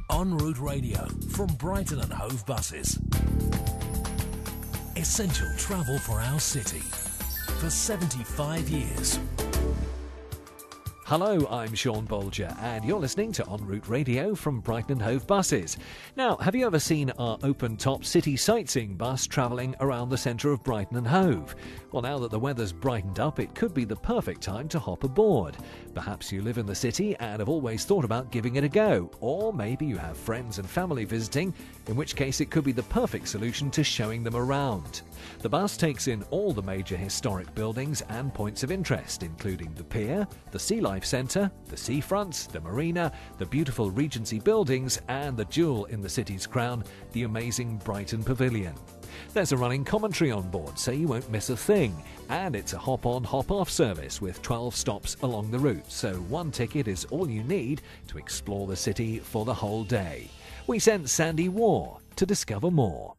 En route radio from Brighton and Hove Buses. Essential travel for our city for 75 years. Hello, I'm Sean Bolger, and you're listening to En route radio from Brighton and Hove Buses. Now, have you ever seen our open-top city sightseeing bus travelling around the centre of Brighton and Hove? Well, now that the weather's brightened up, it could be the perfect time to hop aboard. Perhaps you live in the city and have always thought about giving it a go, or maybe you have friends and family visiting, in which case it could be the perfect solution to showing them around. The bus takes in all the major historic buildings and points of interest, including the pier, the Sea Life Centre, the seafront, the marina, the beautiful Regency buildings, and the jewel in the city's crown, the amazing Brighton Pavilion. There's a running commentary on board, so you won't miss a thing, and it's a hop-on, hop-off service with 12 stops along the route, so one ticket is all you need to explore the city for the whole day. We sent Sandy Waugh to discover more.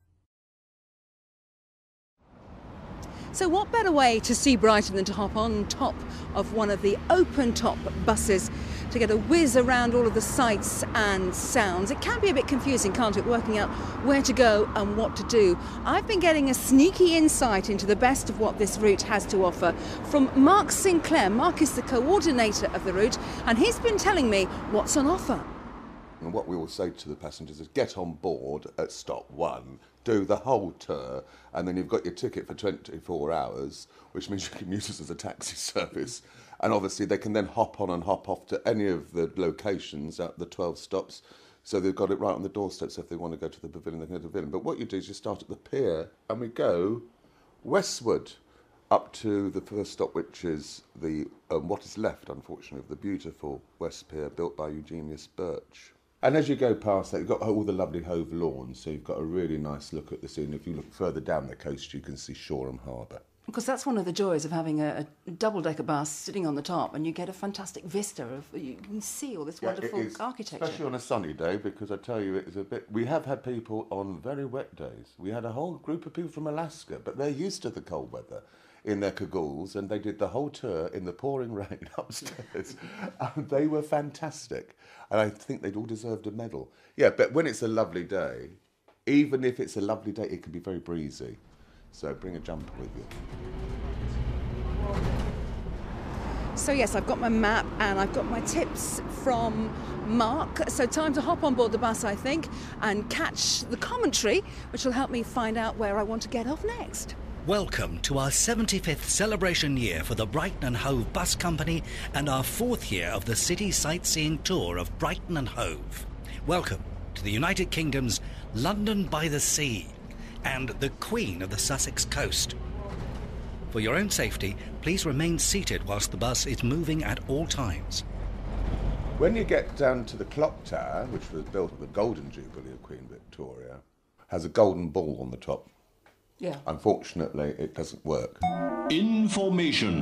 So what better way to see Brighton than to hop on top of one of the open-top buses to get a whiz around all of the sights and sounds. It can be a bit confusing, can't it, working out where to go and what to do. I've been getting a sneaky insight into the best of what this route has to offer from Marc Sinclair. Marc is the coordinator of the route, and he's been telling me what's on offer. And what we will say to the passengers is get on board at stop 1, do the whole tour, and then you've got your ticket for 24 hours, which means you can use this as a taxi service. And obviously they can then hop on and hop off to any of the locations at the 12 stops. So they've got it right on the doorstep, so if they want to go to the pavilion, they can go to the pavilion. But what you do is you start at the pier, and we go westward up to the first stop, which is the what is left, unfortunately, of the beautiful West Pier built by Eugenius Birch. And as you go past that, you've got all the lovely Hove lawns, so you've got a really nice look at the sea. And if you look further down the coast, you can see Shoreham Harbour. Because that's one of the joys of having a double-decker bus sitting on the top, and you get a fantastic vista of, you can see all this wonderful architecture. Especially on a sunny day, because I tell you, it's a bit. We have had people on very wet days. We had a whole group of people from Alaska, but they're used to the cold weather, in their cagoules, and they did the whole tour in the pouring rain upstairs. And they were fantastic. And I think they'd all deserved a medal. Yeah, but when it's a lovely day, even if it's a lovely day, it can be very breezy. So bring a jumper with you. So yes, I've got my map and I've got my tips from Marc. So time to hop on board the bus, I think, and catch the commentary, which will help me find out where I want to get off next. Welcome to our 75th celebration year for the Brighton and Hove Bus Company and our 4th year of the city sightseeing tour of Brighton and Hove. Welcome to the United Kingdom's London by the Sea and the Queen of the Sussex coast. For your own safety, please remain seated whilst the bus is moving at all times. When you get down to the clock tower, which was built at the Golden Jubilee of Queen Victoria, has a golden ball on the top. Yeah. Unfortunately, it doesn't work. Information.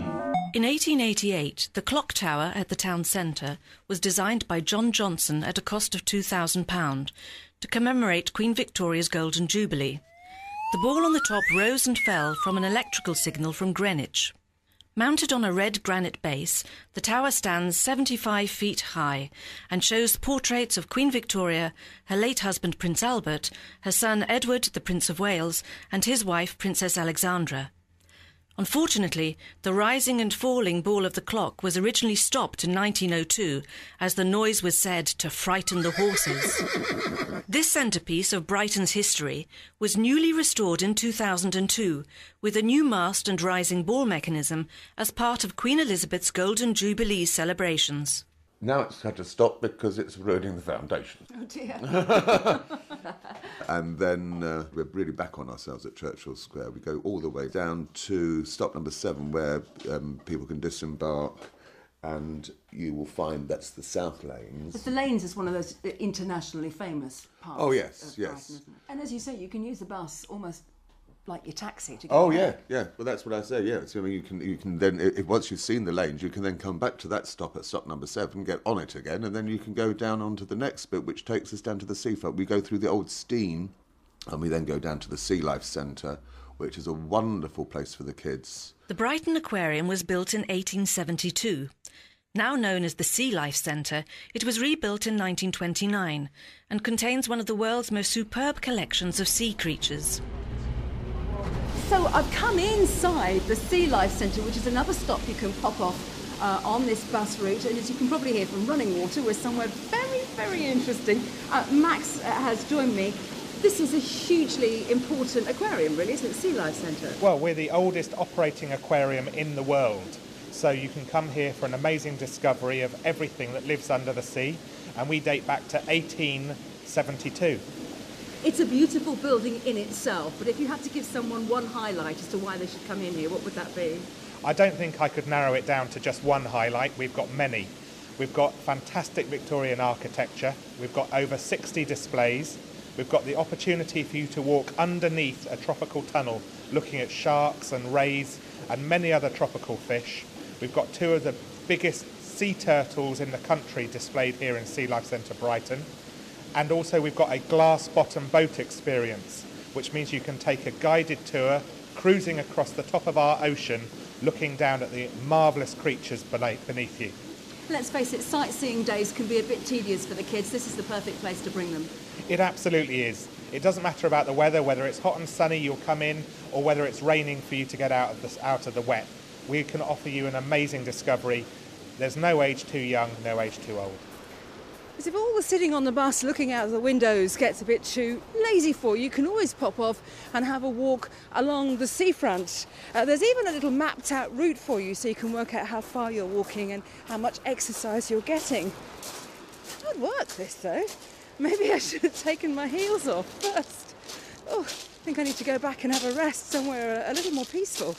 In 1888, the clock tower at the town centre was designed by John Johnson at a cost of £2,000 to commemorate Queen Victoria's Golden Jubilee. The ball on the top rose and fell from an electrical signal from Greenwich. Mounted on a red granite base, the tower stands 75 feet high and shows portraits of Queen Victoria, her late husband Prince Albert, her son Edward, the Prince of Wales, and his wife Princess Alexandra. Unfortunately, the rising and falling ball of the clock was originally stopped in 1902 as the noise was said to frighten the horses. This centrepiece of Brighton's history was newly restored in 2002 with a new mast and rising ball mechanism as part of Queen Elizabeth's Golden Jubilee celebrations. Now it's had to stop because it's ruining the foundation. Oh dear. And then we're really back on ourselves at Churchill Square. We go all the way down to stop number 7 where people can disembark, and you will find that's the South Lanes. But the Lanes is one of those internationally famous parts. Oh yes, of yes. Brighton, isn't it? And as you say, you can use the bus almost like your taxi to get Oh there. yeah. Well, that's what I say. Yeah. So I mean, you can then, if once you've seen the lanes, you can then come back to that stop at stop number 7, get on it again, and then you can go down onto the next bit, which takes us down to the seafront. We go through the old Steam, and we then go down to the Sea Life Centre, which is a wonderful place for the kids. The Brighton Aquarium was built in 1872. Now known as the Sea Life Centre, it was rebuilt in 1929 and contains one of the world's most superb collections of sea creatures. So I've come inside the Sea Life Centre, which is another stop you can pop off on this bus route. And as you can probably hear from running water, we're somewhere very, very interesting. Max has joined me. This is a hugely important aquarium, really, isn't it? Sea Life Centre. Well, we're the oldest operating aquarium in the world. So you can come here for an amazing discovery of everything that lives under the sea. And we date back to 1872. It's a beautiful building in itself, but if you had to give someone one highlight as to why they should come in here, what would that be? I don't think I could narrow it down to just one highlight. We've got many. We've got fantastic Victorian architecture. We've got over 60 displays. We've got the opportunity for you to walk underneath a tropical tunnel looking at sharks and rays and many other tropical fish. We've got two of the biggest sea turtles in the country displayed here in Sea Life Centre Brighton. And also we've got a glass bottom boat experience, which means you can take a guided tour cruising across the top of our ocean, looking down at the marvellous creatures beneath you. Let's face it, sightseeing days can be a bit tedious for the kids. This is the perfect place to bring them. It absolutely is. It doesn't matter about the weather, whether it's hot and sunny you'll come in, or whether it's raining for you to get out of the wet. We can offer you an amazing discovery. There's no age too young, no age too old. Because if all the sitting on the bus looking out of the windows gets a bit too lazy for you, you can always pop off and have a walk along the seafront. There's even a little mapped out route for you so you can work out how far you're walking and how much exercise you're getting. Hard work this though. Maybe I should have taken my heels off first. Oh, I think I need to go back and have a rest somewhere a little more peaceful.